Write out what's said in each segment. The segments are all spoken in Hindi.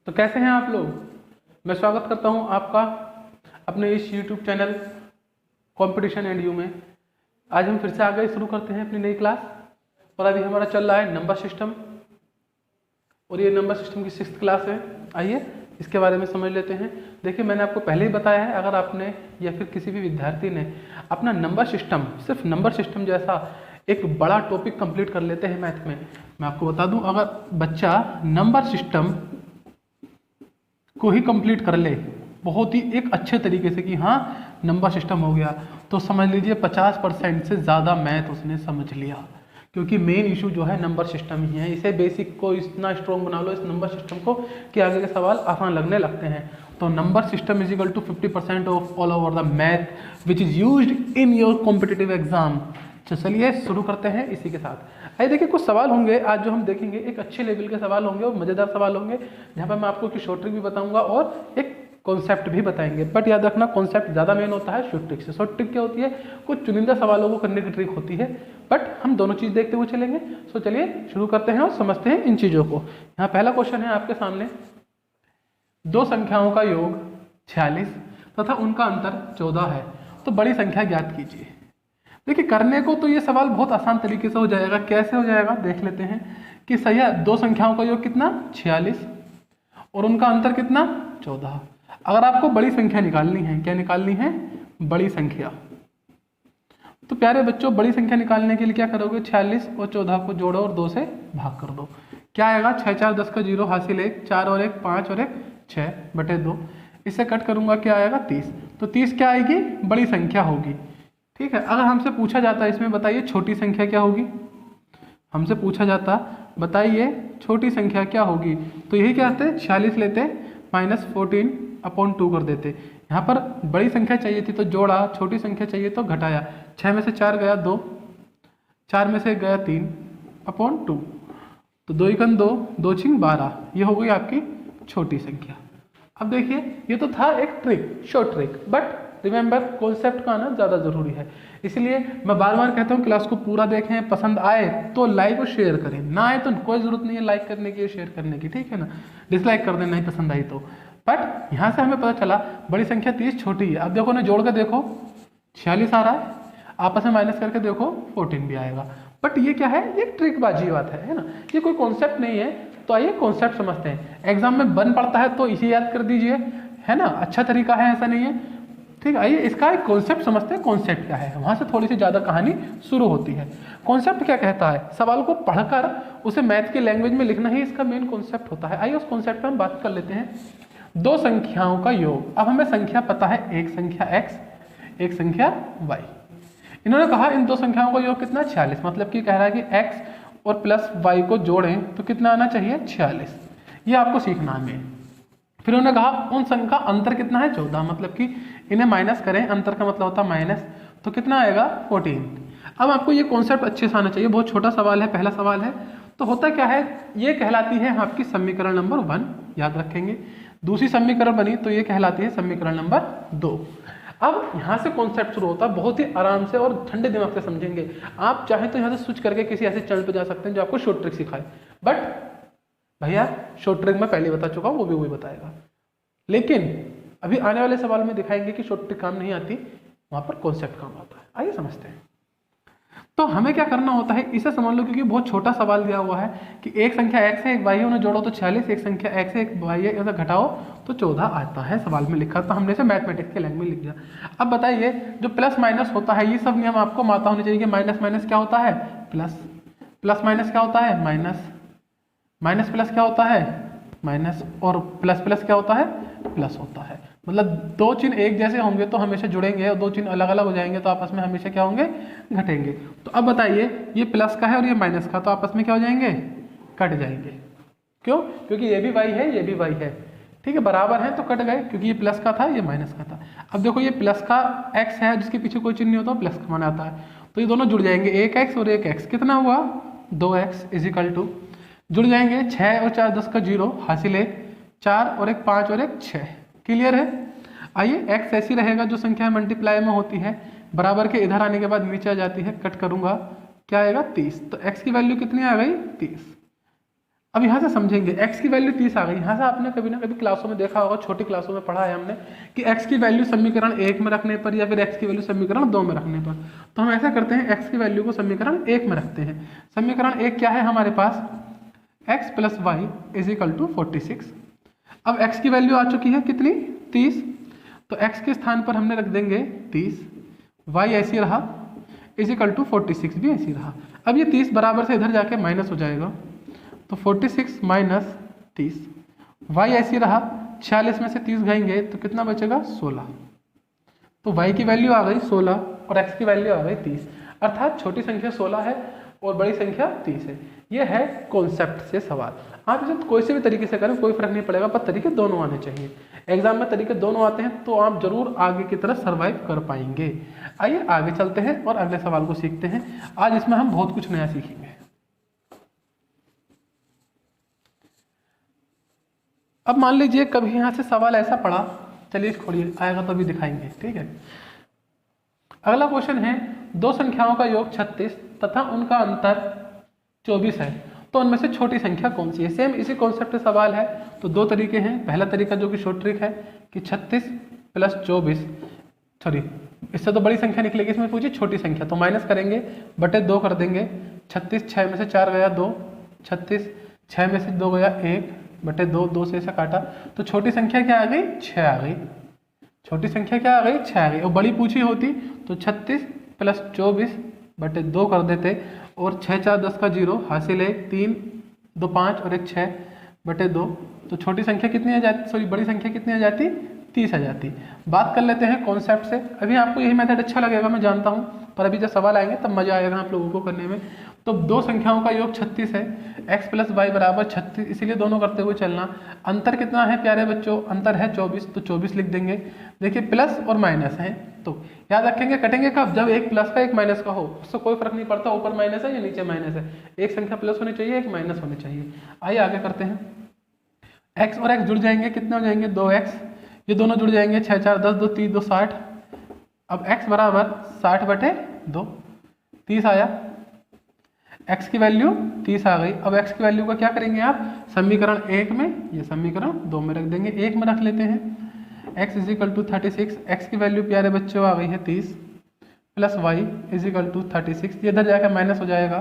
तो कैसे हैं आप लोग। मैं स्वागत करता हूं आपका अपने इस YouTube channel competition and you में। आज हम फिर से आगे शुरू करते हैं अपनी नई क्लास और अभी हमारा चल रहा है नंबर सिस्टम और ये नंबर सिस्टम की 6th क्लास है। आइए इसके बारे में समझ लेते हैं। देखिए, मैंने आपको पहले ही बताया है, अगर आपने या फिर किसी भी विद्यार्थी ने अपना नंबर सिस्टम, सिर्फ नंबर सिस्टम जैसा एक बड़ा टॉपिक कंप्लीट कर लेते हैं मैथ में, मैं आपको बता दूं, अगर बच्चा नंबर सिस्टम को ही कंप्लीट कर ले बहुत ही एक अच्छे तरीके से कि हाँ नंबर सिस्टम हो गया, तो समझ लीजिए 50% से ज़्यादा मैथ उसने समझ लिया, क्योंकि मेन इशू जो है नंबर सिस्टम ही है। इसे बेसिक को इतना स्ट्रॉन्ग बना लो इस नंबर सिस्टम को कि आगे के सवाल आसान लगने लगते हैं। तो number system is equal to 50% of all over the math which is used in your competitive exam. तो चलिए शुरू करते हैं इसी के साथ। आइए देखिए, कुछ सवाल होंगे आज जो हम देखेंगे, एक अच्छे लेवल के सवाल होंगे और मज़ेदार सवाल होंगे, जहाँ पर मैं आपको की शॉर्ट ट्रिक भी बताऊंगा और एक कॉन्सेप्ट भी बताएंगे। बट याद रखना, कॉन्सेप्ट ज़्यादा मेन होता है शॉर्ट ट्रिक से। शॉर्ट ट्रिक क्या होती है? कुछ चुनिंदा सवालों को करने की ट्रिक होती है, बट हम दोनों चीज़ देखते हुए चलेंगे। सो चलिए शुरू करते हैं और समझते हैं इन चीज़ों को। यहाँ पहला क्वेश्चन है आपके सामने, दो संख्याओं का योग 46 तथा उनका अंतर 14 है, तो बड़ी संख्या ज्ञात कीजिए। देखिए, करने को तो ये सवाल बहुत आसान तरीके से हो जाएगा। कैसे हो जाएगा देख लेते हैं कि सही है, दो संख्याओं का योग कितना 46 और उनका अंतर कितना 14। अगर आपको बड़ी संख्या निकालनी है, क्या निकालनी है? बड़ी संख्या। तो प्यारे बच्चों, बड़ी संख्या निकालने के लिए क्या करोगे? 46 और 14 को जोड़ो और 2 से भाग कर दो। क्या आएगा? 6 4 10 का 0 हासिल 1, 4 और 1 5 और 1 6 बटे 2। इससे कट करूंगा, क्या आएगा? 30। तो 30 क्या आएगी? बड़ी संख्या होगी। ठीक है। अगर हमसे पूछा जाता है इसमें, बताइए छोटी संख्या क्या होगी? हमसे पूछा जाता बताइए छोटी संख्या क्या होगी, तो यही क्या आते? 46 लेते -14/2 कर देते। यहाँ पर बड़ी संख्या चाहिए थी तो जोड़ा, छोटी संख्या चाहिए तो घटाया। 6 में से 4 गया 2, 4 में से गया 3/2, तो 2 एकम 2, 2 छिंग 12, ये हो गई आपकी छोटी संख्या। अब देखिए, ये तो था एक trick, short trick, but remember concept का आना ज़्यादा जरूरी है। इसलिए मैं बार बार कहता हूँ क्लास को पूरा देखें, पसंद आए तो लाइक और शेयर करें, ना आए तो कोई ज़रूरत नहीं है लाइक करने की, शेयर करने की, ठीक है ना। डिसलाइक कर देना नहीं पसंद आई तो। बट यहाँ से हमें पता चला बड़ी संख्या 30, छोटी है। अब देखो ना, जोड़ के देखो 46 आ रहा है, आपस में माइनस करके देखो 14 भी आएगा। बट ये क्या है? ये ट्रिकबाजी बात है ना, ये कोई कॉन्सेप्ट नहीं है। तो आइए कॉन्सेप्ट समझते हैं। एग्जाम में बन पड़ता है तो इसे याद कर दीजिए, है ना, अच्छा तरीका है, ऐसा नहीं है। ठीक है, आइए इसका एक कॉन्सेप्ट समझते हैं। कॉन्सेप्ट क्या है, वहां से थोड़ी सी ज़्यादा कहानी शुरू होती है। कॉन्सेप्ट क्या कहता है? सवाल को पढ़कर उसे मैथ की लैंग्वेज में लिखना ही इसका मेन कॉन्सेप्ट होता है। आइए उस कॉन्सेप्ट पर हम बात कर लेते हैं। दो संख्याओं का योग। अब हमें संख्या पता है, एक संख्या x, एक संख्या y। इन्होंने कहा इन दो संख्याओं का योग कितना? 46। मतलब कि कह रहा है कि x और प्लस y को जोड़ें तो कितना आना चाहिए? 46। ये आपको सीखना है। फिर उन्होंने कहा उन संख्या का अंतर कितना है? 14। मतलब कि इन्हें माइनस करें, अंतर का मतलब होता है माइनस, तो कितना आएगा? 14। अब आपको ये कॉन्सेप्ट अच्छे से आना चाहिए। बहुत छोटा सवाल है, पहला सवाल है। तो होता क्या है, ये कहलाती है आपकी समीकरण नंबर 1, याद रखेंगे। दूसरी समीकरण बनी तो ये कहलाती है समीकरण नंबर 2। अब यहाँ से कॉन्सेप्ट शुरू होता है, बहुत ही आराम से और ठंडे दिमाग से समझेंगे। आप चाहें तो यहाँ से स्विच करके किसी ऐसे चैनल पर जा सकते हैं जो आपको शॉर्ट ट्रिक सिखाए, बट भैया शॉर्ट ट्रिक मैं पहले बता चुका हूँ, वो भी वही बताएगा। लेकिन अभी आने वाले सवाल में दिखाएंगे कि शॉर्ट ट्रिक काम नहीं आती, वहां पर कॉन्सेप्ट काम आता है। आइए समझते हैं। तो हमें क्या करना होता है, इसे समझ लो, क्योंकि बहुत छोटा सवाल दिया हुआ है कि एक संख्या x है, एक y है, उन्हें जोड़ो तो 46, एक संख्या x है, एक y है, उसे घटाओ तो 14 आता है। सवाल में लिखा, तो हमने इसे मैथमेटिक्स के लैंग्वेज में लिख दिया। अब बताइए, जो प्लस माइनस होता है, ये सब नियम आपको माता होनी चाहिए कि माइनस माइनस क्या होता है? प्लस, प्लस माइनस क्या होता है? माइनस, माइनस प्लस क्या होता है? माइनस, और प्लस प्लस क्या होता है? प्लस होता है। मतलब दो चिन्ह एक जैसे होंगे तो हमेशा जुड़ेंगे, और दो चिन्ह अलग अलग हो जाएंगे तो आपस में हमेशा क्या होंगे? घटेंगे। तो अब बताइए, ये प्लस का है और ये माइनस का, तो आपस में क्या हो जाएंगे? कट जाएंगे। क्यों? क्योंकि ये भी y है, ये भी y है, ठीक है, बराबर है तो कट गए, क्योंकि ये प्लस का था, ये माइनस का था। अब देखो, ये प्लस का x है जिसके पीछे कोई चिन्ह नहीं होता, प्लस का मान आता है, तो ये दोनों जुड़ जाएंगे, एक x और एक x, कितना हुआ? 2x इजिकल टू, जुड़ जाएंगे 6 और 4 10 का 0 हासिल 1, 4 और 1 5 और 1 6। क्लियर है? आइए, x ऐसी रहेगा जो संख्या मल्टीप्लाई में होती है, बराबर के इधर आने के बाद नीचे आ जाती है, कट करूंगा, क्या आएगा? 30। तो x की वैल्यू कितनी आ गई? 30। अब यहाँ से समझेंगे x की वैल्यू 30 आ गई। यहाँ से आपने कभी ना कभी क्लासों में देखा होगा, छोटी क्लासों में पढ़ा है हमने कि x की वैल्यू समीकरण 1 में रखने पर या फिर x की वैल्यू समीकरण 2 में रखने पर, तो हम ऐसा करते हैं x की वैल्यू को समीकरण 1 में रखते हैं। समीकरण 1 क्या है हमारे पास, x plus Y is equal to 46। अब x की वैल्यू आ चुकी है कितनी, 30, तो x के स्थान पर हमने रख देंगे 30, y ऐसी रहा इज इक्वल टू 46 भी ऐसी रहा। अब ये 30 बराबर से इधर जाके माइनस हो जाएगा, तो 46 माइनस 30, y ऐसी रहा, 46 में से 30 गएंगे तो कितना बचेगा 16, तो y की वैल्यू आ गई 16 और x की वैल्यू आ गई 30, अर्थात छोटी संख्या 16 है और बड़ी संख्या 30 है। ये है कॉन्सेप्ट से सवाल। आप इसे कोई से भी तरीके से करें कोई फर्क नहीं पड़ेगा, पर तरीके दोनों आने चाहिए। एग्जाम में तरीके दोनों आते हैं तो आप जरूर आगे की तरफ सर्वाइव कर पाएंगे। आइए आगे चलते हैं और अगले सवाल को सीखते हैं। आज इसमें हम बहुत कुछ नया सीखेंगे। अब मान लीजिए कभी यहाँ से सवाल ऐसा पड़ा, चलिए छोड़िए, आएगा तो अभी दिखाएंगे, ठीक है। अगला क्वेश्चन है, दो संख्याओं का योग 36 तथा उनका अंतर 24 है, तो उनमें से छोटी संख्या कौन सी है। सेम इसी कॉन्सेप्ट से सवाल है। तो दो तरीके हैं। पहला तरीका जो कि शॉर्ट ट्रिक है कि 36 प्लस 24, सॉरी इससे तो बड़ी संख्या निकलेगी, इसमें पूछिए छोटी संख्या, तो माइनस करेंगे, बटे 2 कर देंगे। 36 6 में से 4 गया 2, 36 6 में से 2 गया 1 बटे 2, 2 से ऐसा काटा, तो छोटी संख्या क्या आ गई, 6 आ गई। छोटी संख्या क्या आ गई, 6 आ गई। और बड़ी पूछी होती तो 36 प्लस 24 बटे 2 कर देते, और 6 4 10 का 0 हासिल है, 3 2 5 और 1 6 बटे 2, तो छोटी संख्या कितनी आ जाती, सॉरी बड़ी संख्या कितनी आ जाती, 30 आ जाती। बात कर लेते हैं कॉन्सेप्ट से। अभी आपको यही मेथड अच्छा लगेगा मैं जानता हूँ, पर अभी जब सवाल आएंगे तब मजा आएगा आप लोगों को करने में। तो दो संख्याओं का योग 36 है, x प्लस वाई बराबर 36, इसीलिए दोनों करते हुए चलना। अंतर कितना है प्यारे बच्चों, अंतर है 24, तो 24 लिख देंगे। देखिए प्लस और माइनस है, तो याद रखेंगे कटेंगे कब, जब एक प्लस का एक माइनस का हो, उससे कोई फर्क नहीं पड़ता ऊपर माइनस है या नीचे माइनस है, एक संख्या प्लस होनी चाहिए एक माइनस होनी चाहिए। आइए आगे करते हैं। x और x जुड़ जाएंगे, कितने हो जाएंगे 2x, ये दोनों जुड़ जाएंगे 6 4 10 2 3 2 60। अब x बराबर 60 बटे 2, 30 आया। x की वैल्यू 30 आ गई। अब x की वैल्यू का क्या करेंगे आप, समीकरण 1 में या समीकरण 2 में रख देंगे। 1 में रख लेते हैं, x is equal to 36, x की वैल्यू प्यारे बच्चों आ गई है 30, plus y is equal to 36, ये इधर जाकर माइनस हो जाएगा,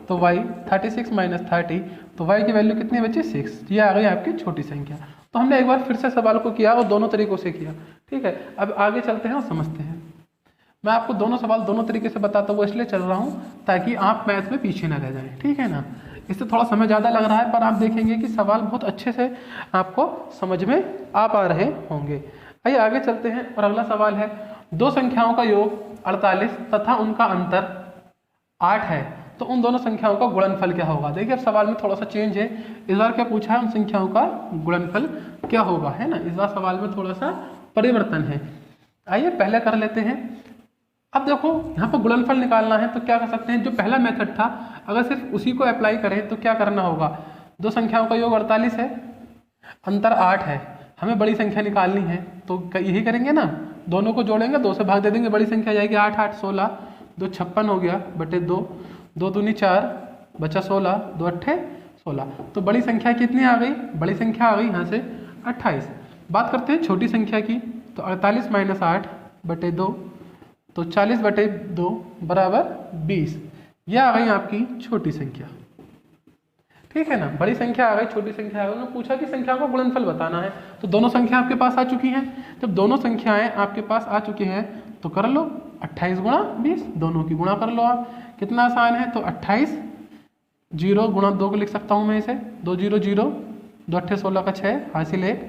तो y 36 माइनस 30, तो y की वैल्यू कितनी बची 6, ये आ गई आपकी छोटी संख्या। तो हमने एक बार फिर से सवाल को किया और दोनों तरीकों से किया, ठीक है। अब आगे चलते हैं और समझते हैं। मैं आपको दोनों सवाल दोनों तरीके से बताता हूँ, इसलिए चल रहा हूँ ताकि आप मैथ में पीछे ना रह जाएं, ठीक है ना। इससे थोड़ा समय ज़्यादा लग रहा है, पर आप देखेंगे कि सवाल बहुत अच्छे से आपको समझ में आ पा रहे होंगे। आइए आगे चलते हैं और अगला सवाल है, दो संख्याओं का योग 48 तथा उनका अंतर 8 है, तो उन दोनों संख्याओं का गुणनफल क्या होगा। देखिए अब सवाल में थोड़ा सा चेंज है, इस बार क्या पूछा है, उन संख्याओं का गुणनफल क्या होगा, है ना। इस बार सवाल में थोड़ा सा परिवर्तन है। आइए पहले कर लेते हैं। अब देखो यहाँ पर गुणनफल निकालना है तो क्या कर सकते हैं, जो पहला मेथड था अगर सिर्फ उसी को अप्लाई करें तो क्या करना होगा, दो संख्याओं का योग 48 है, अंतर 8 है, हमें बड़ी संख्या निकालनी है, तो यही करेंगे ना, दोनों को जोड़ेंगे, 2 से भाग दे देंगे, बड़ी संख्या जाएगी 8 8 16, 2 56 हो गया बटे 2, 2 दूनी 4 बचा 16, 2 अट्ठे 16, तो बड़ी संख्या कितनी आ गई, बड़ी संख्या आ गई यहाँ से 28। बात करते हैं छोटी संख्या की, तो 48 माइनस 8 बटे 2, तो 40 बटे 2 बराबर 20, यह आ गई आपकी छोटी संख्या, ठीक है ना। बड़ी संख्या आ गई, छोटी संख्या आ गई। उन्होंने पूछा कि संख्या को गुणनफल बताना है, तो दोनों संख्या आपके पास आ चुकी हैं। जब दोनों संख्याएं आपके पास आ चुकी हैं तो कर लो 28 गुणा 20, दोनों की गुणा कर लो आप, कितना आसान है। तो 28 0 गुणा 2 को लिख सकता हूँ मैं इसे, 2 0 0, 2 अट्ठे 16 का 6 हासिल 1,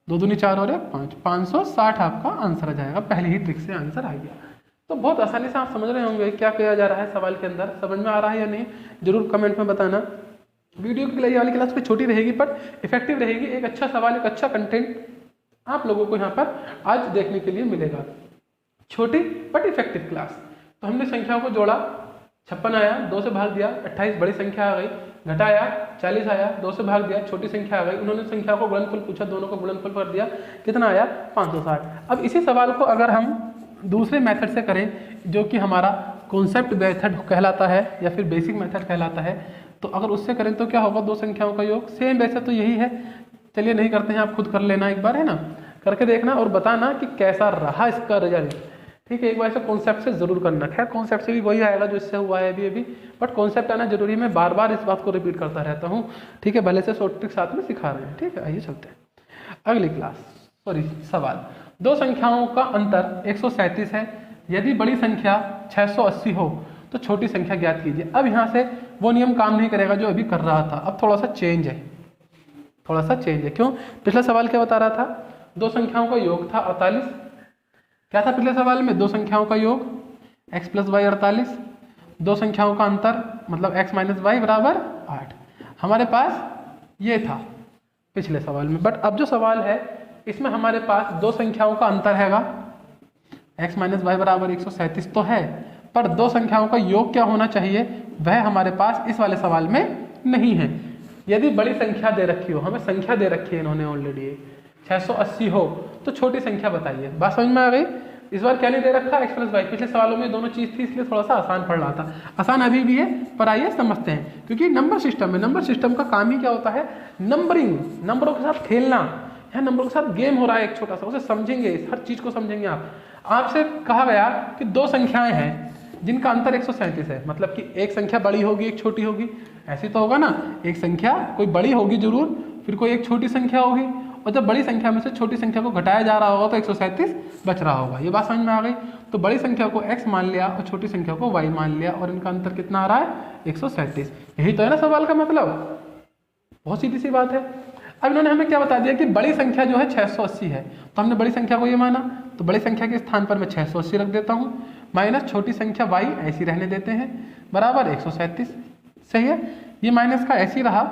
2 दूनी 4 और 1 5, 560 आपका आंसर आ जाएगा। पहले ही ट्रिक से आंसर आ गया। तो बहुत आसानी से आप समझ रहे होंगे क्या किया जा रहा है सवाल के अंदर, समझ में आ रहा है या नहीं, जरूर कमेंट में बताना। वीडियो के लिए ये वाली क्लास कोई छोटी रहेगी पर इफेक्टिव रहेगी, एक अच्छा सवाल, एक अच्छा कंटेंट आप लोगों को यहाँ पर आज देखने के लिए मिलेगा। छोटी बट इफेक्टिव क्लास। तो हमने संख्याओं को जोड़ा, 56 आया, 2 से भाग दिया, 28 बड़ी संख्या आ गई, घटाया 40 आया, 2 से भाग दिया, छोटी संख्या आ गई। उन्होंने संख्या को गुणनफल पूछा, दोनों को गुणनफल कर दिया, कितना आया 560। अब इसी सवाल को अगर हम दूसरे मेथड से करें जो कि हमारा कॉन्सेप्ट मेथड कहलाता है या फिर बेसिक मेथड कहलाता है, तो अगर उससे करें तो क्या होगा, दो संख्याओं का योग। सेम वैसे तो यही है, चलिए नहीं करते हैं, आप खुद कर लेना एक बार, है ना, करके देखना और बताना कि कैसा रहा इसका रिजल्ट। ठीक है, एक बार ऐसे कॉन्सेप्ट से जरूर करना। खैर कॉन्सेप्ट से भी वही आएगा जो इससे हुआ है अभी, बट कॉन्सेप्ट आना जरूरी है। मैं बार बार इस बात को रिपीट करता रहता हूँ, ठीक है, भले से शॉर्ट ट्रिक साथ में सिखा रहे हैं। ठीक है, आइए चलते हैं अगली क्लास। सवाल, दो संख्याओं का अंतर 137 है, यदि बड़ी संख्या 680 हो तो छोटी संख्या ज्ञात कीजिए। अब यहाँ से वो नियम काम नहीं करेगा जो अभी कर रहा था, अब थोड़ा सा चेंज है, थोड़ा सा चेंज है। क्यों? पिछला सवाल क्या बता रहा था, दो संख्याओं का योग था 48। क्या था पिछले सवाल में? दो संख्याओं का योग x + y 48, दो संख्याओं का अंतर मतलब x - y बराबर 8। हमारे पास ये था पिछले सवाल में, बट अब जो सवाल है इसमें हमारे पास दो संख्याओं का अंतर हैगा, x - y बराबर 137 तो है, पर दो संख्याओं का योग क्या होना चाहिए वह हमारे पास इस वाले सवाल में नहीं है। यदि बड़ी संख्या दे रखी हो, हमें संख्या दे रखी है इन्होंने ऑलरेडी 680 हो, तो छोटी संख्या बताइए। बात समझ में आ गई? इस बार क्या नहीं दे रखा, x + y। पिछले सवालों में दोनों चीज थी, इसलिए थोड़ा सा आसान पड़ रहा था, आसान अभी भी है, पर आइए समझते हैं। क्योंकि नंबर सिस्टम है, नंबर सिस्टम का काम ही क्या होता है, नंबरिंग, नंबरों के साथ खेलना। यहाँ नंबरों के साथ गेम हो रहा है एक छोटा सा, उसे समझेंगे, हर चीज को समझेंगे आप। आपसे कहा गया कि दो संख्याएं हैं जिनका अंतर 137 है, मतलब कि एक संख्या बड़ी होगी एक छोटी होगी, ऐसी तो होगा ना, एक संख्या कोई बड़ी होगी जरूर, फिर कोई एक छोटी संख्या होगी, और जब बड़ी संख्या में से छोटी संख्या को घटाया जा रहा होगा तो 137 बच रहा होगा। ये बात समझ में आ गई? तो बड़ी संख्या को x मान लिया और छोटी संख्या को y मान लिया, और इनका अंतर कितना आ रहा है, 137। यही तो है ना सवाल का मतलब, बहुत सीधी सी बात है। अब इन्होंने हमें क्या बता दिया कि बड़ी संख्या जो है 680 है, तो हमने बड़ी संख्या को ये माना, तो बड़ी संख्या के स्थान पर मैं 680 रख देता हूँ, माइनस छोटी संख्या y ऐसी रहने देते हैं, बराबर 137। सही है, ये माइनस का ऐसी रहा,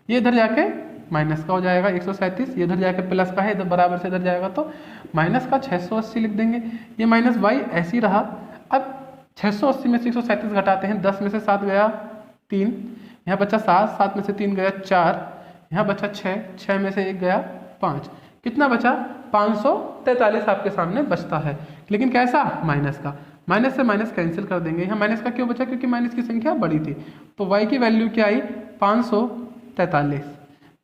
ये इधर जाके माइनस का हो जाएगा 137, ये इधर जाके प्लस का है, इधर बराबर से इधर जाएगा तो माइनस का 680 लिख देंगे। ये माइनस y ऐसी रहा। अब 680 में से 137 घटाते हैं, 10 में से 7 गया 3, यहाँ बचा 7, 7 में से 3 गया 4, यहाँ बचा 6, 6 में से 1 गया 5, कितना बचा, 543 आपके सामने बचता है। लेकिन कैसा, माइनस का, माइनस से माइनस कैंसिल कर देंगे। यहाँ माइनस का क्यों बचा, क्योंकि माइनस की संख्या बड़ी थी, तो y की वैल्यू क्या आई, 543।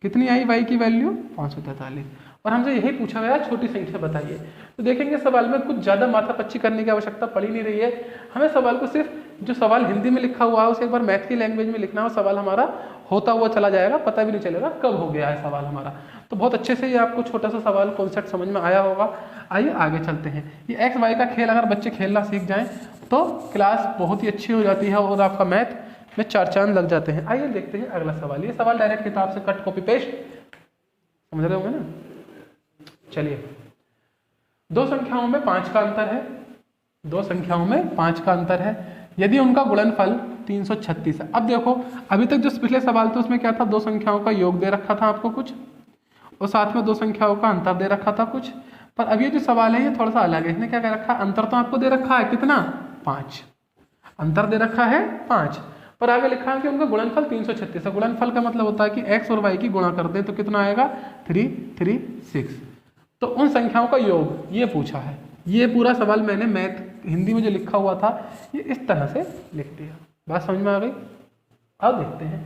कितनी आई y की वैल्यू, 543। और हमसे यही पूछा गया छोटी संख्या बताइए। तो देखेंगे सवाल में कुछ ज़्यादा माथापच्ची करने की आवश्यकता पड़ी नहीं रही है, हमें सवाल को सिर्फ जो सवाल हिंदी में लिखा हुआ है उसे एक बार मैथ की लैंग्वेज में लिखना हो, सवाल हमारा होता हुआ चला जाएगा, पता भी नहीं चलेगा कब हो गया है सवाल हमारा। तो बहुत अच्छे से ये आपको छोटा सा सवाल कॉन्सेप्ट समझ में आया होगा। आइए आगे चलते हैं। ये एक्स वाई का खेल अगर बच्चे खेलना सीख जाएं तो क्लास बहुत ही अच्छी हो जाती है और आपका मैथ में 4 चांद लग जाते हैं। आइए देखते हैं अगला सवाल। ये सवाल डायरेक्ट किताब से कट कॉपी पेस्ट, समझ रहे होंगे ना। चलिए, दो संख्याओं में 5 का अंतर है, दो संख्याओं में 5 का अंतर है, यदि उनका गुणनफल 336 है। अब देखो, अभी तक जो पिछले सवाल थे उसमें क्या था, दो संख्याओं का योग दे रखा था आपको कुछ, और साथ में दो संख्याओं का अंतर दे रखा था कुछ। पर अब ये जो सवाल है ये थोड़ा सा अलग है। इसने क्या कह रखा है, अंतर तो आपको दे रखा है कितना, 5, अंतर दे रखा है 5, पर आगे लिखा है कि उनका गुणनफल 336 है। गुणनफल का मतलब होता है कि x और y की गुणा कर दें तो कितना आएगा, 336। तो उन संख्याओं का योग ये पूछा है। ये पूरा सवाल मैंने मैथ हिंदी में जो लिखा हुआ था ये इस तरह से लिख दिया। बात समझ में आ गई। अब देखते हैं,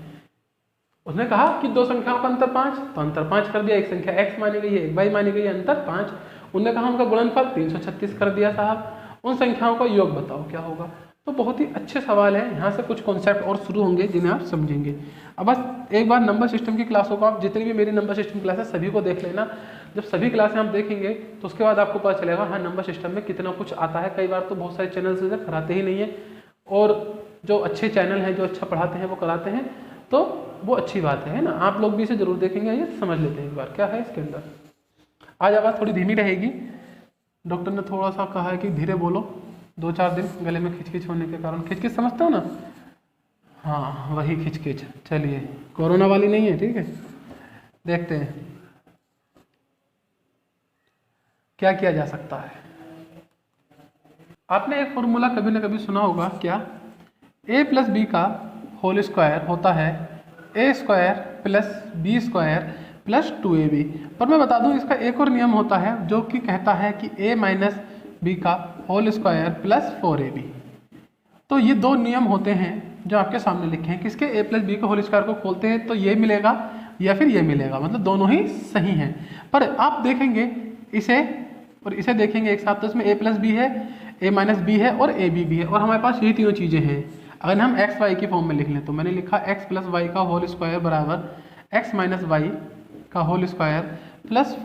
उसने कहा कि दो संख्याओं का अंतर 5, तो अंतर 5 कर दिया, एक संख्या x मानी गई है, एक y मानी गई है, अंतर 5। उन्होंने कहा उनका गुणनफल 336 कर दिया साहब, उन संख्याओं का योग बताओ क्या होगा। तो बहुत ही अच्छे सवाल हैं, यहाँ से कुछ कॉन्सेप्ट और शुरू होंगे जिन्हें आप समझेंगे। अब बस एक बार नंबर सिस्टम की क्लासों को आप, जितनी भी मेरी नंबर सिस्टम क्लास है सभी को देख लेना। जब सभी क्लासें आप देखेंगे तो उसके बाद आपको पता चलेगा हाँ नंबर सिस्टम में कितना कुछ आता है। कई बार तो बहुत सारे चैनल से कराते ही नहीं है, और जो अच्छे चैनल हैं जो अच्छा पढ़ाते हैं वो कराते हैं, तो वो अच्छी बात है ना। आप लोग भी इसे जरूर देखेंगे। ये समझ लेते हैं एक बार क्या है इसके अंदर। आज आवाज़ थोड़ी धीमी रहेगी, डॉक्टर ने थोड़ा सा कहा है कि धीरे बोलो, 2-4 दिन गले में खिचखिच होने के कारण। खिचखिच समझते हो ना, हाँ वही खिचखिच। चलिए, कोरोना वाली नहीं है, ठीक है। देखते हैं क्या किया जा सकता है। आपने एक फॉर्मूला कभी ना कभी सुना होगा, क्या, a + b का होल स्क्वायर होता है a² + b² + 2ab। पर मैं बता दूं इसका एक और नियम होता है जो कि कहता है कि a - b का होल स्क्वायर + 4ab। तो ये दो नियम होते हैं जो आपके सामने लिखे हैं, किसके a प्लस बी के होल स्क्वायर को खोलते हैं तो ये मिलेगा या फिर ये मिलेगा, मतलब दोनों ही सही हैं। पर आप देखेंगे इसे और इसे देखेंगे एक साथ, तो इसमें a प्लस बी है, a माइनस बी है और a बी भी है, और हमारे पास ये तीनों चीज़ें हैं। अगर हम एक्स वाई की फॉर्म में लिख लें तो मैंने लिखा एक्स प्लस वाई का होल स्क्वायर बराबर एक्स माइनस वाई का whole square plus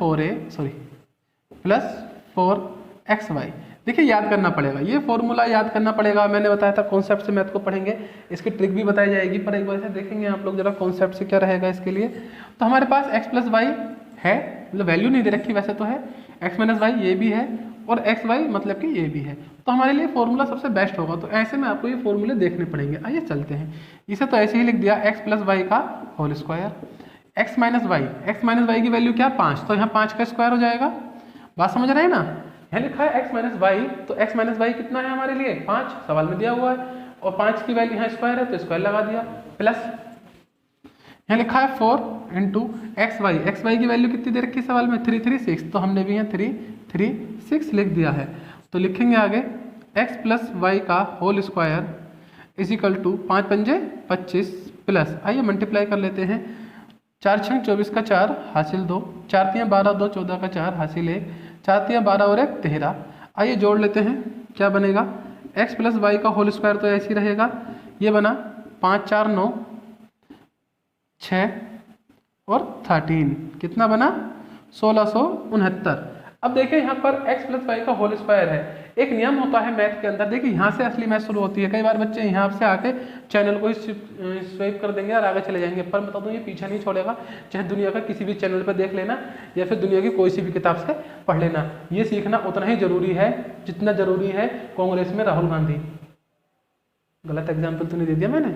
4x Y. देखिए याद करना पड़ेगा, ये फॉर्मूला याद करना पड़ेगा। मैंने बताया था कॉन्सेप्ट से मैथ को पढ़ेंगे, इसकी ट्रिक भी बताई जाएगी, पर एक बार से देखेंगे आप लोग जरा कॉन्सेप्ट से क्या रहेगा इसके लिए। तो हमारे पास x प्लस वाई है, मतलब वैल्यू नहीं दे रखी वैसे तो है, x माइनस वाई ये भी है और एक्स वाई मतलब कि ये भी है, तो हमारे लिए फॉर्मूला सबसे बेस्ट होगा। तो ऐसे में आपको ये फॉर्मूले देखने पड़ेंगे। आइए चलते हैं, इसे तो ऐसे ही लिख दिया x प्लस वाई का whole square, x minus Y की वैल्यू क्या 5, तो यहाँ 5 का स्क्वायर हो जाएगा। बात समझ रहे हैं ना, यहाँ लिखा है x माइनस वाई, तो x माइनस वाई कितना है हमारे लिए 5, सवाल में दिया हुआ है, और 5 की वैल्यू यहाँ स्क्वायर है तो स्क्वायर लगा दिया, प्लस यहाँ लिखा है 4 इंटू एक्स वाई की वैल्यू कितनी दे रखी है सवाल में 3 3 6, तो हमने भी यहाँ 3 3 6 लिख दिया है। तो लिखेंगे आगे x प्लस वाई का whole square is equal to 5 पंजे 25 प्लस, आइए मल्टीप्लाई कर लेते हैं, 4 छंग 24 का 4 हासिल 2, 4 तियाँ 12 2 14 का 4 हासिल 1, 4 तियाँ 12 और 1 13। आइए जोड़ लेते हैं, क्या बनेगा x प्लस वाई का होल स्क्वायर तो ऐसे ही रहेगा, ये बना 5 4 9 6 और 13, कितना बना 1669। अब देखिए यहाँ पर x प्लस वाई का होल स्क्वायर है, एक नियम होता है मैथ के अंदर, देखिए यहाँ से असली मैथ शुरू होती है। कई बार बच्चे यहाँ से आके चैनल को स्वाइप कर देंगे और आगे चले जाएंगे, पर बता दूँ ये पीछा नहीं छोड़ेगा, चाहे दुनिया का किसी भी चैनल पर देख लेना या फिर दुनिया की कोई सी भी किताब से पढ़ लेना, ये सीखना उतना ही जरूरी है जितना जरूरी है कांग्रेस में राहुल गांधी। गलत एग्जाम्पल तो नहीं दे दिया मैंने,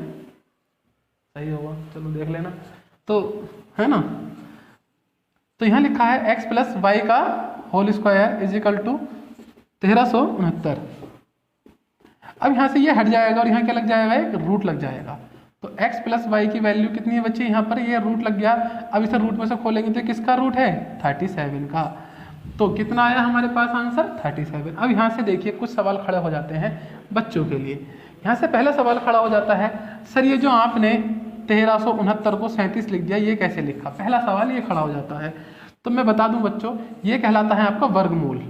सही होगा, चलो देख लेना, तो है ना। तो यहाँ लिखा है x प्लस वाई का whole square is equal to 1369। अब यहाँ से ये हट जाएगा और यहाँ क्या लग जाएगा, एक रूट लग जाएगा। तो x प्लस वाई की वैल्यू कितनी है बच्चे, यहाँ पर ये रूट लग गया। अब इसे रूट में से खोलेंगे तो किसका रूट है 37 का, तो कितना आया हमारे पास आंसर 37। अब यहाँ से देखिए कुछ सवाल खड़े हो जाते हैं बच्चों के लिए। यहाँ से पहला सवाल खड़ा हो जाता है, सर ये जो आपने 1369 को 37 लिख दिया, ये कैसे लिखा, पहला सवाल ये खड़ा हो जाता है। तो मैं बता दूं बच्चों, ये कहलाता है आपका वर्गमूल।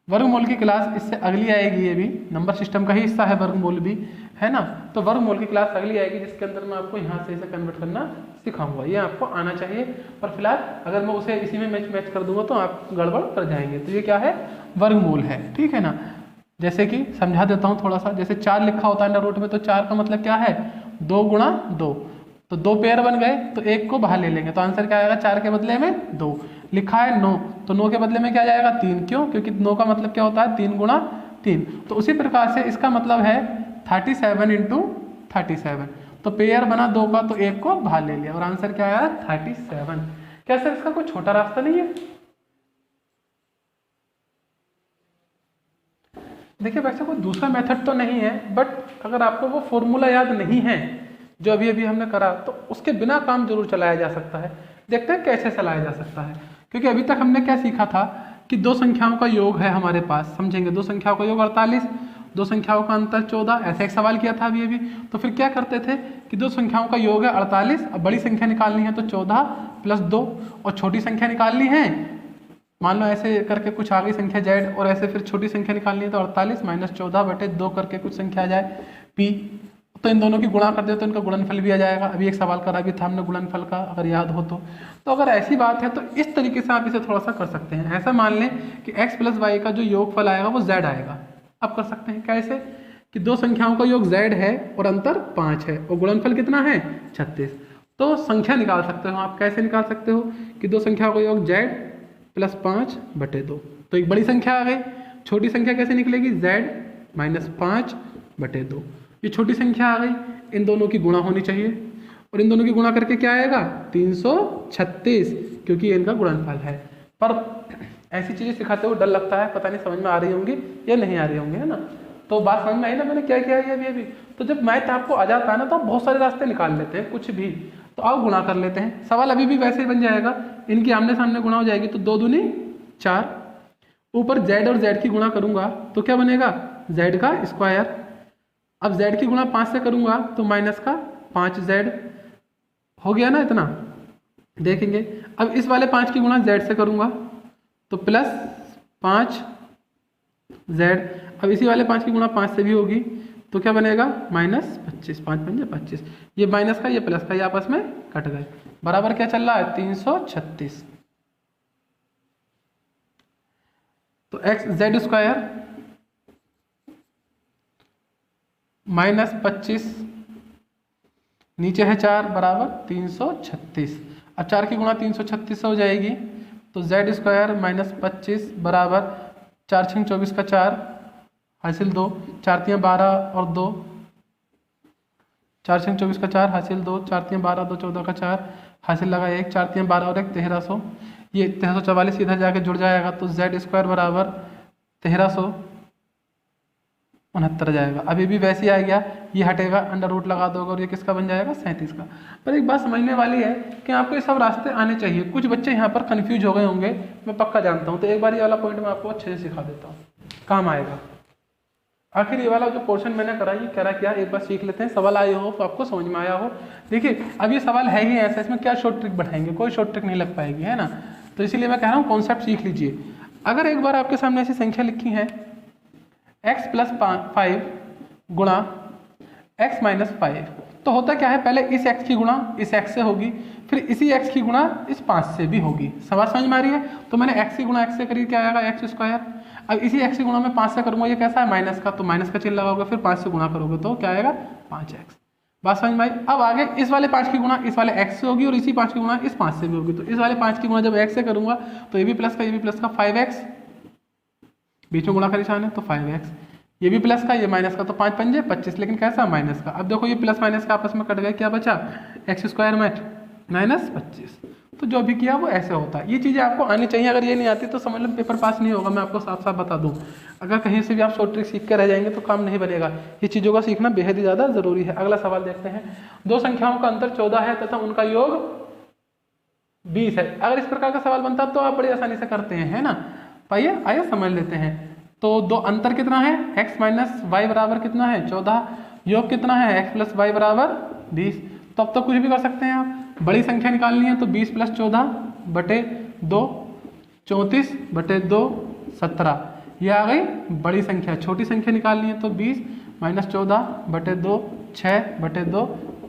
वर्गमूल की क्लास इससे अगली आएगी, ये भी नंबर सिस्टम का ही हिस्सा है वर्गमूल भी, है ना। तो वर्गमूल की क्लास अगली आएगी जिसके अंदर मैं आपको यहाँ से इसे कन्वर्ट करना सिखाऊंगा, ये आपको आना चाहिए। पर फिलहाल अगर मैं उसे इसी में मैच कर दूंगा तो आप गड़बड़ कर जाएंगे। तो ये क्या है, वर्गमूल है, ठीक है ना। जैसे कि समझा देता हूँ थोड़ा सा, जैसे 4 लिखा होता है ना रूट में, तो 4 का मतलब क्या है 2 गुणा 2, तो 2 पेयर बन गए तो 1 को बाहर ले लेंगे, तो आंसर क्या आएगा 4 के बदले में 2। लिखा है 9, तो 9 के बदले में क्या जाएगा 3, क्यों, क्योंकि 9 का मतलब क्या होता है 3 गुणा 3। तो उसी प्रकार से इसका मतलब है 37 इंटू 37, तो पेयर बना 2 का, तो 1 को बाहर ले लिया और आंसर क्या आया 37। क्या सर इसका कोई छोटा रास्ता नहीं है? देखिए वैसे कोई दूसरा मेथड तो नहीं है, बट अगर आपको वो फॉर्मूला याद नहीं है जो अभी अभी हमने करा, तो उसके बिना काम जरूर चलाया जा सकता है। देखते हैं कैसे चलाया जा सकता है, क्योंकि अभी तक हमने क्या सीखा था कि 2 संख्याओं का योग है हमारे पास, समझेंगे 2 संख्याओं का योग 48, 2 संख्याओं का अंतर 14, ऐसा एक सवाल किया था अभी अभी। तो फिर क्या करते थे कि 2 संख्याओं का योग है 48, अब बड़ी संख्या निकालनी है तो 14 प्लस 2, और छोटी संख्या निकालनी है, मान लो ऐसे करके कुछ आ गई संख्या z, और ऐसे फिर छोटी संख्या निकालनी है तो 48 माइनस 14 बटे 2 करके कुछ संख्या आ जाए p, तो इन दोनों की गुणा कर दे तो इनका गुणनफल भी आ जाएगा। अभी एक सवाल करा भी था हमने गुणनफल का, अगर याद हो तो अगर ऐसी बात है तो इस तरीके से आप इसे थोड़ा सा कर सकते हैं। ऐसा मान लें कि x प्लस वाई का जो योगफल आएगा वो z आएगा। अब कर सकते हैं कैसे कि 2 संख्याओं का योग z है और अंतर 5 है और गुणनफल कितना है 36, तो संख्या निकाल सकते हो आप। कैसे निकाल सकते हो कि 2 संख्याओं का योग z प्लस 5 बटे 2, तो एक बड़ी संख्या आ गई। छोटी संख्या कैसे निकलेगी z माइनस 5 बटे 2, ये छोटी संख्या आ गई। इन दोनों की गुणा होनी चाहिए और इन दोनों की गुणा करके क्या आएगा 336, क्योंकि इनका गुणनफल है। पर ऐसी चीज़ें सिखाते हुए डर लगता है, पता नहीं समझ में आ रही होंगी या नहीं आ रही होंगी, है ना। तो बात समझ में आई ना मैंने क्या किया है अभी। तो जब मैथ आपको आ जाता है ना तो आप बहुत सारे रास्ते निकाल लेते हैं, कुछ भी। तो आओ गुणा कर लेते हैं, सवाल अभी भी वैसे ही बन जाएगा, इनकी आमने सामने गुणा हो जाएगी तो 2 दूनी 4, ऊपर z और z की गुणा करूंगा तो क्या बनेगा z का स्क्वायर। अब z की गुणा 5 से करूंगा तो माइनस का 5z हो गया ना इतना। देखेंगे अब इस वाले 5 की गुणा z से करूंगा तो प्लस 5z। अब इसी वाले 5 की गुणा 5 से भी होगी तो क्या बनेगा माइनस 25, 5 पंजे 25, ये माइनस का ये प्लस का ये आपस में कट गए, बराबर क्या चल रहा है 336। तो एक्स जेड स्क्वायर माइनस 25 नीचे है 4 बराबर 336। अब 4 की गुणा 336 हो जाएगी तो जेड स्क्वायर माइनस 25 बराबर 4 छंग 24 का 4 हासिल 2, 4 तियाँ 12 और 2, 4 छंग 24 का 4 हासिल 2, 4 तियाँ 12 2 14 का 4 हासिल लगा 1, 4 तियाँ 12 और 1 1300, ये 1344 इधर जाके जुड़ जाएगा तो जेड स्क्वायर बराबर 1369 जाएगा। अब ये भी वैसे ही आ गया, ये हटेगा अंडर रूट लगा दोगे और ये किसका बन जाएगा 37 का। पर एक बात समझने वाली है कि आपको ये सब रास्ते आने चाहिए। कुछ बच्चे यहाँ पर कंफ्यूज हो गए होंगे, मैं पक्का जानता हूँ, तो एक बार ये वाला पॉइंट मैं आपको अच्छे से सिखा देता हूँ, काम आएगा। आखिर ये वाला जो पोर्शन मैंने करा ये करा क्या, एक बार सीख लेते हैं, सवाल आए हो तो आपको समझ में आया हो। देखिए अब ये सवाल है ही ऐसा, इसमें क्या शॉर्ट ट्रिक बढ़ाएंगे, कोई शॉर्ट ट्रिक नहीं लग पाएगी, है ना। तो इसीलिए मैं कह रहा हूँ कॉन्सेप्ट सीख लीजिए। अगर एक बार आपके सामने ऐसी संख्या लिखी है x प्लस 5 गुणा x माइनस 5, तो होता क्या है पहले इस x की गुणा इस x से होगी, फिर इसी x की गुणा इस 5 से भी होगी। सवाल समझ में आ रही है। तो मैंने x की गुणा x से करी, क्या आएगा एक्स स्क्वायर। अब इसी x की गुणा में 5 से करूंगा, ये कैसा है माइनस का, तो माइनस का चिन्ह लगाओगे, फिर 5 से गुणा करोगे तो क्या आएगा 5x। बात समझ में आई। अब आगे इस वाले 5 की गुणा इस वाले x से होगी और इसी 5 की गुणा इस 5 से भी होगी। तो इस वाले 5 की गुणा जब x से करूंगा तो ये भी प्लस का ये भी प्लस का 5x, बीच में गुणा का निशान है तो 5x, ये भी प्लस का ये माइनस का, तो 5 पंजे 25, लेकिन कैसा माइनस का। अब देखो ये प्लस माइनस का आपस में कट गए, क्या बचा एक्स स्क्वायर में माइनस 25। तो जो भी किया वो ऐसे होता है। ये चीज़ें आपको आनी चाहिए, अगर ये नहीं आती तो समझ लो पेपर पास नहीं होगा। मैं आपको साफ साफ बता दूं, अगर कहीं से भी आप शॉर्ट ट्रिक सीख के रह जाएंगे तो काम नहीं बनेगा। ये चीज़ों का सीखना बेहद ही ज़्यादा जरूरी है। अगला सवाल देखते हैं। दो संख्याओं का अंतर 14 है तथा उनका योग 20 है। अगर इस प्रकार का सवाल बनता तो आप बड़ी आसानी से करते हैं, है ना। पाइए आइए समझ लेते हैं। तो दो अंतर कितना है, x माइनस वाई बराबर कितना है 14, योग कितना है x प्लस वाई बराबर 20। तो अब तो कुछ भी कर सकते हैं आप। बड़ी संख्या निकालनी है तो 20 प्लस 14 बटे 2 34 बटे 2 17, ये आ गई बड़ी संख्या। छोटी संख्या निकालनी है तो 20 माइनस 14 बटे 2 6 बटे 2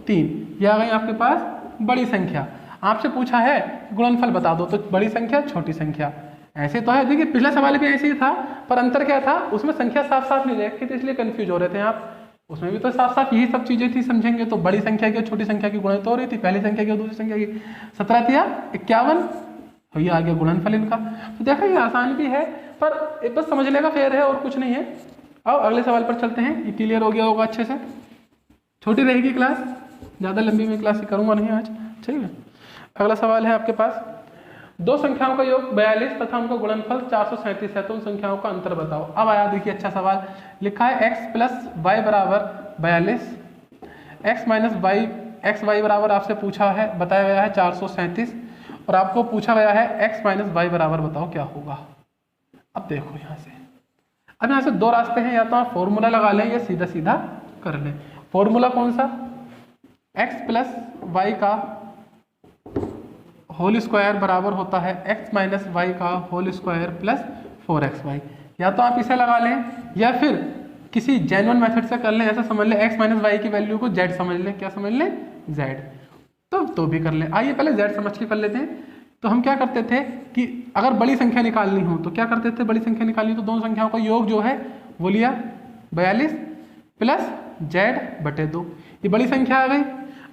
3, ये आ गई आपके पास बड़ी संख्या। आपसे पूछा है गुणनफल बता दो, तो बड़ी संख्या छोटी संख्या ऐसे तो है। देखिए पिछला सवाल भी ऐसे ही था, पर अंतर क्या था, उसमें संख्या साफ साफ नहीं रखी थी इसलिए कंफ्यूज हो रहे थे आप। उसमें भी तो साफ साफ यही सब चीजें थी, समझेंगे तो बड़ी संख्या की और छोटी संख्या की गुणा तो हो रही थी, पहली संख्या की और दूसरी संख्या की। 17 या 51, तो ये आ गया गुणनफल इनका। तो देखा ये आसान भी है, पर एक बस समझने का फेर है और कुछ नहीं है। अब अगले सवाल पर चलते हैं। ये क्लियर हो गया होगा अच्छे से। छोटी रहेगी क्लास, ज़्यादा लंबी मैं क्लास करूँगा नहीं आज, ठीक है। अगला सवाल है आपके पास। दो संख्याओं का योग 42 तथा उनका गुणनफल 437 है, तो उन संख्याओं का अंतर बताओ। अब आया देखिए अच्छा सवाल, लिखा है x प्लस वाई बराबर 42, x minus Y X Y बराबर आपसे पूछा है, बताया गया है 437, और आपको पूछा गया है x माइनस वाई बराबर बताओ क्या होगा। अब देखो यहाँ से, अब यहाँ से दो रास्ते हैं, या तो आप फॉर्मूला लगा लें या सीधा सीधा कर लें। फॉर्मूला कौन सा, x प्लस वाई का होल स्क्वायर बराबर होता है x माइनस वाई का होल स्क्वायर प्लस 4xy। या तो आप इसे लगा लें या फिर किसी जेन्युइन मेथड से कर लें। ऐसा समझ लें x माइनस वाई की वैल्यू को z समझ लें, क्या समझ लें z, तो भी कर लें। आइए पहले z समझ के कर लेते हैं। तो हम क्या करते थे कि अगर बड़ी संख्या निकालनी हो तो क्या करते थे, बड़ी संख्या निकालनी तो दोनों संख्याओं का योग जो है वो लिया 42 प्लस z बटे 2, ये बड़ी संख्या आ गई।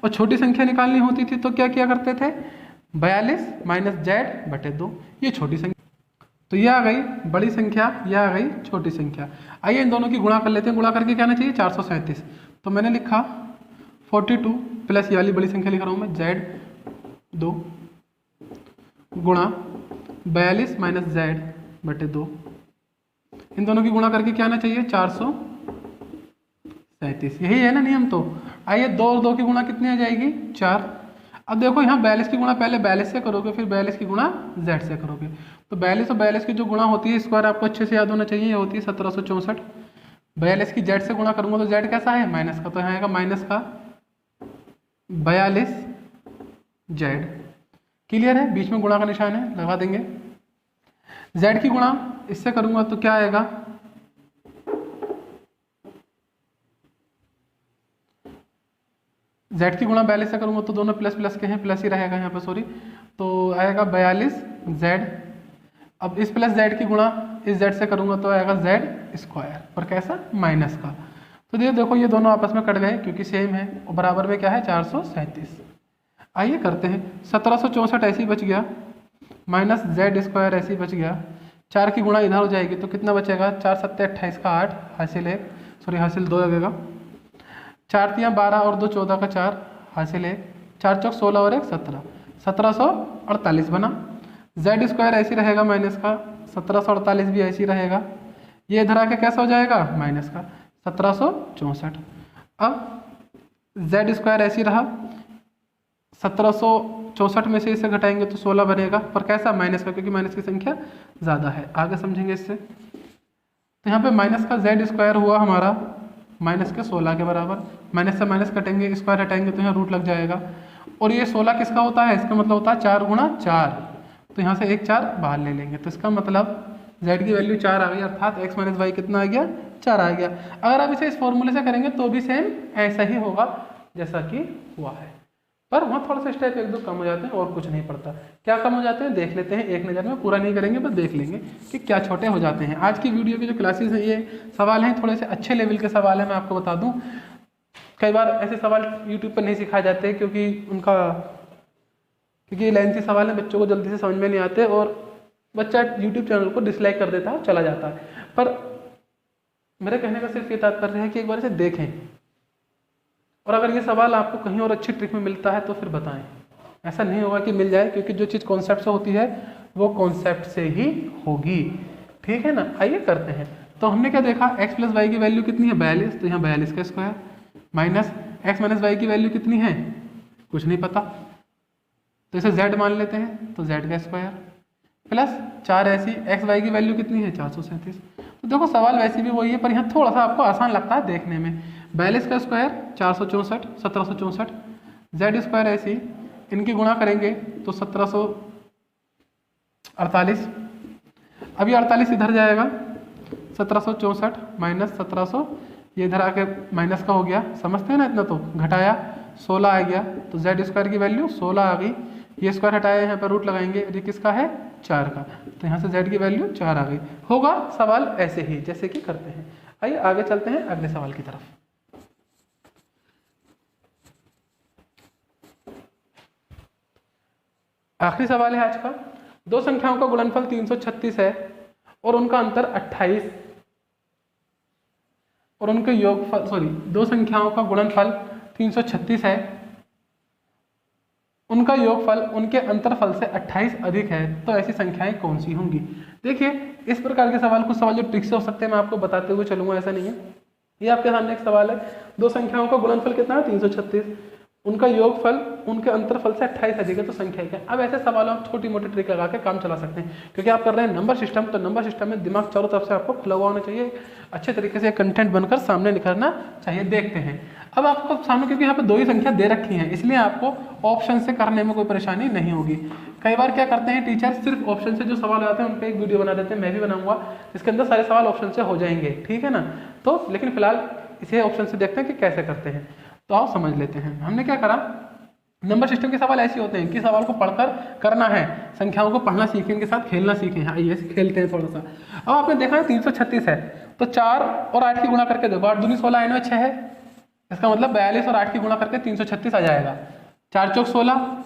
और छोटी संख्या निकालनी होती थी तो क्या किया करते थे, 42 माइनस z बटे 2, ये छोटी संख्या। तो ये आ गई बड़ी संख्या, यह आ गई छोटी संख्या। आइए इन दोनों की गुणा कर लेते हैं। गुणा करके क्या आना चाहिए 437। तो मैंने लिखा 42 प्लस ये वाली बड़ी संख्या लिख रहा हूँ मैं z 2 गुणा 42 माइनस z बटे 2, इन दोनों की गुणा करके क्या आना चाहिए 437, यही है ना नियम। तो आइए 2 और 2 की गुणा कितनी आ जाएगी 4। अब देखो यहाँ 42 की गुणा पहले 42 से करोगे, फिर 42 की गुणा z से करोगे। तो 42 और 42 की जो गुणा होती है स्क्वायर आपको अच्छे से याद होना चाहिए, ये होती है 1764। 42 की जेड से गुणा करूंगा तो जेड कैसा है माइनस का, तो यहाँ आएगा माइनस का 42 जेड। क्लियर है, बीच में गुणा का निशान है, लगा देंगे। जेड की गुणा इससे करूंगा तो क्या आएगा, जेड की गुणा 42 से करूंगा तो दोनों प्लस प्लस के हैं, प्लस ही रहेगा यहाँ पे, सॉरी, तो आएगा 42 जेड। अब इस प्लस जेड की गुणा इस जेड से करूंगा तो आएगा जेड स्क्वायर, पर कैसा माइनस का। तो देखो ये दोनों आपस में कट गए क्योंकि सेम है, और बराबर में क्या है 437। आइए करते हैं, 1764 ऐसे ही बच गया, माइनस जेड स्क्वायर ऐसे ही बच गया। 4 की गुणा इधर हो जाएगी तो कितना बचेगा, 4 7 28 का 8, हासिल 1, सॉरी हासिल 2 लगेगा। 4 3 12 और 2 14 का 4, हासिल 1, 4 चौक 16 और 1 17, 1748 बना। जेड स्क्वायर ऐसे रहेगा माइनस का, 1748 भी ऐसे ही रहेगा। ये इधर आके कैसा हो जाएगा माइनस का 1764। अब जेड स्क्वायर ऐसे ही रहा, 1764 में से इसे घटाएंगे तो 16 बनेगा, पर कैसा माइनस का, क्योंकि माइनस की संख्या ज़्यादा है, आगे समझेंगे इससे। तो यहाँ पे माइनस का जेड स्क्वायर हुआ हमारा माइनस के 16 के बराबर। माइनस से माइनस कटेंगे, स्क्वायर हटाएंगे तो यहाँ रूट लग जाएगा। और ये 16 किसका होता है, इसका मतलब होता है 4 गुणा 4, तो यहाँ से एक 4 बाहर ले लेंगे, तो इसका मतलब z की वैल्यू 4 आ गई, अर्थात x माइनस वाई कितना आ गया 4 आ गया। अगर आप इसे इस फॉर्मूले से करेंगे तो भी सेम ऐसा ही होगा जैसा कि हुआ है, पर वहाँ थोड़ा सा स्टेप 1 2 कम हो जाते हैं और कुछ नहीं पड़ता। क्या कम हो जाते हैं देख लेते हैं एक नज़र में, पूरा नहीं करेंगे बस देख लेंगे कि क्या छोटे हो जाते हैं। आज की वीडियो की जो क्लासेस हैं ये सवाल हैं थोड़े से अच्छे लेवल के सवाल हैं, मैं आपको बता दूं। कई बार ऐसे सवाल यूट्यूब पर नहीं सिखाए जाते क्योंकि लेंथी सवाल हैं, बच्चों को जल्दी से समझ में नहीं आते और बच्चा यूट्यूब चैनल को डिसलाइक कर देता है और चला जाता है। पर मेरे कहने का सिर्फ ये तात्पर्य है कि एक बार इसे देखें, और अगर ये सवाल आपको कहीं और अच्छी ट्रिक में मिलता है तो फिर बताएं। ऐसा नहीं होगा कि मिल जाए, क्योंकि जो चीज़ कॉन्सेप्ट से होती है वो कॉन्सेप्ट से ही होगी, ठीक है ना। आइए करते हैं। तो हमने क्या देखा, x प्लस वाई की वैल्यू कितनी है 42, तो यहाँ 42 का square, minus x minus Y की वैल्यू कितनी है कुछ नहीं पता, तो इसे z मान लेते हैं, तो z का स्क्वायर प्लस 4 ऐसी x वाई की वैल्यू कितनी है 437। तो देखो सवाल वैसे भी वही है, पर यहाँ थोड़ा सा आपको आसान लगता है देखने में। 42 का स्क्वायर 464, 1764, जेड स्क्वायर ऐसी इनकी गुणा करेंगे तो 1748। अभी 48 इधर जाएगा, 1764 माइनस 1700, ये इधर आके माइनस का हो गया, समझते हैं ना, इतना तो घटाया 16 आ गया, तो जेड स्क्वायर की वैल्यू 16 आ गई। ये स्क्वायर हटाया, यहाँ पर रूट लगाएंगे, ये किसका है 4 का, तो यहाँ से z की वैल्यू 4 आ गई। होगा सवाल ऐसे ही जैसे कि करते हैं। आइए आगे चलते हैं अगले सवाल की तरफ। आखिरी सवाल है आज का। दो संख्याओं का गुणनफल 336 है और उनका अंतर 28, और उनके योगफल, सॉरी, दो संख्याओं का गुणनफल 336 है, उनका योगफल उनके अंतरफल से 28 अधिक है, तो ऐसी संख्याएं कौन सी होंगी। देखिए इस प्रकार के सवाल, कुछ सवाल जो ट्रिक से हो सकते हैं मैं आपको बताते हुए चलूंगा, ऐसा नहीं है। ये आपके सामने एक सवाल है, दो संख्याओं का गुणनफल कितना है 336, उनका योगफल उनके अंतरफल से 28 अधिक है, तो संख्या क्या। अब ऐसे सवालों आप छोटी मोटी ट्रिक लगा के काम चला सकते हैं, क्योंकि आप कर रहे हैं नंबर सिस्टम, तो नंबर सिस्टम में दिमाग चारों तरफ से आपको खुला हुआ होना चाहिए, अच्छे तरीके से कंटेंट बनकर सामने निकलना चाहिए। देखते हैं अब आपको सामने, क्योंकि यहाँ पे दो ही संख्या दे रखी हैं, इसलिए आपको ऑप्शन से करने में कोई परेशानी नहीं होगी। कई बार क्या करते हैं टीचर, सिर्फ ऑप्शन से जो सवाल आते हैं उन पर एक वीडियो बना देते हैं, मैं भी बनाऊंगा, इसके अंदर सारे सवाल ऑप्शन से हो जाएंगे, ठीक है ना। तो लेकिन फिलहाल इसे ऑप्शन से देखते हैं कि कैसे करते हैं, तो आओ समझ लेते हैं। हमने क्या करा, नंबर सिस्टम के सवाल ऐसे होते हैं कि सवाल को पढ़कर करना है, संख्याओं को पढ़ना सीखें, इनके साथ खेलना सीखें। आइए खेलते हैं थोड़ा सा। अब आपने देखा है 336 है, तो 4 और 8 की गुणा करके देखो, 8 दूनी 16, 9 6 है, इसका मतलब 42 और 8 की गुणा करके 336 आ जाएगा। 4 चौक 16,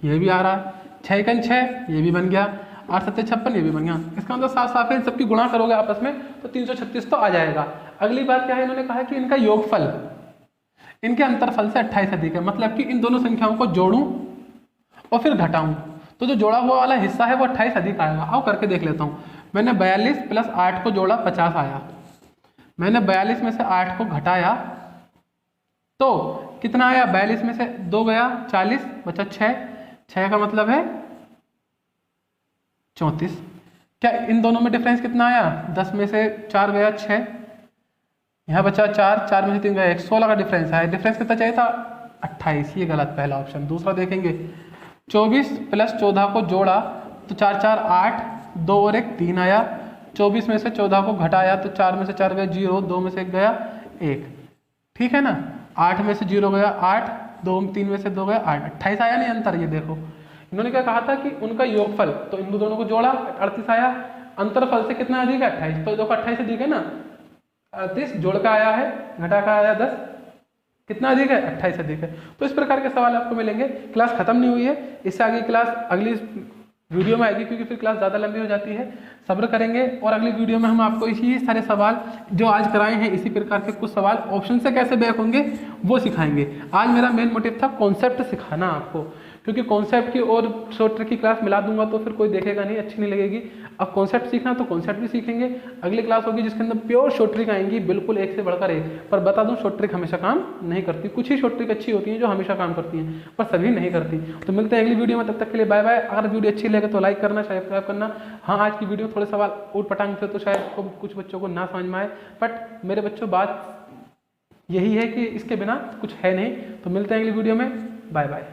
ये भी आ रहा है, 6 एकन 6, ये भी बन गया, 8 7 56, ये भी बन गया। इसका मतलब साफ साफ है, इन सबकी गुणा करोगे आपस में तो 336 तो आ जाएगा। अगली बात क्या है, इन्होंने कहा कि इनका योगफल इनके अंतरफल से 28 अधिक है, मतलब कि इन दोनों संख्याओं को जोड़ूं और फिर घटाऊं, तो जो जोड़ा हुआ वाला हिस्सा है वो 28 अधिक आएगा। आओ करके देख लेता हूं। मैंने 42 प्लस 8 को जोड़ा, 50 आया। मैंने 42 में से 8 को घटाया तो कितना आया, 42 में से 2 गया 40, बचा 6, 6 का मतलब है 34। क्या इन दोनों में डिफरेंस कितना आया, 10 में से 4 गया 6, यहाँ बचा 4, 4 में से 3 गया 1, 16 का डिफरेंस है। डिफरेंस कितना चाहिए था? 28। ये गलत पहला ऑप्शन। दूसरा देखेंगे 24 प्लस 14 को जोड़ा तो 4 4 8, 2 और 1 3 आया। 24 में से 14 को घटाया तो 4 में से 4 गया 0, 2 में से 1 गया 1, ठीक है ना। 8 में से 0 गया 8, 2 3 में से 2 गया 8, 28 आया नहीं अंतर। ये देखो इन्होंने क्या कहा था कि उनका योगफल, तो इन दोनों को जोड़ा 38 आया, अंतरफल से कितना अधिक है? 28। तो देखो 28 अधिक है ना, 38 जोड़ का आया है, घटा का आया 10, कितना अधिक है? 28 अधिक है। तो इस प्रकार के सवाल आपको मिलेंगे। क्लास खत्म नहीं हुई है, इससे आगे क्लास अगली वीडियो में आएगी, क्योंकि फिर क्लास ज़्यादा लंबी हो जाती है। सब्र करेंगे और अगली वीडियो में हम आपको इसी सारे सवाल जो आज कराए हैं, इसी प्रकार के कुछ सवाल ऑप्शन से कैसे बैक होंगे वो सिखाएंगे। आज मेरा मेन मोटिव था कॉन्सेप्ट सिखाना आपको, क्योंकि कॉन्सेप्ट की और शॉर्ट ट्रिक की क्लास मिला दूंगा तो फिर कोई देखेगा नहीं, अच्छी नहीं लगेगी। अब कॉन्सेप्ट सीखना तो कॉन्सेप्ट भी सीखेंगे। अगली क्लास होगी जिसके अंदर प्योर शॉर्ट ट्रिक आएंगी, बिल्कुल एक से बढ़कर एक। पर बता दूं शॉर्ट ट्रिक हमेशा काम नहीं करती, कुछ ही शॉर्ट ट्रिक अच्छी होती हैं जो हमेशा काम करती हैं, पर सभी नहीं करती। तो मिलते हैं अगली वीडियो में, तब तक के लिए बाय बाय। अगर वीडियो अच्छी लगे तो लाइक करना, सब्सक्राइब करना। हाँ, आज की वीडियो थोड़े सवाल ऊट पटांग थे तो शायद कुछ बच्चों को ना समझ में आए, बट मेरे बच्चों बात यही है कि इसके बिना कुछ है नहीं। तो मिलते हैं अगली वीडियो में, बाय बाय।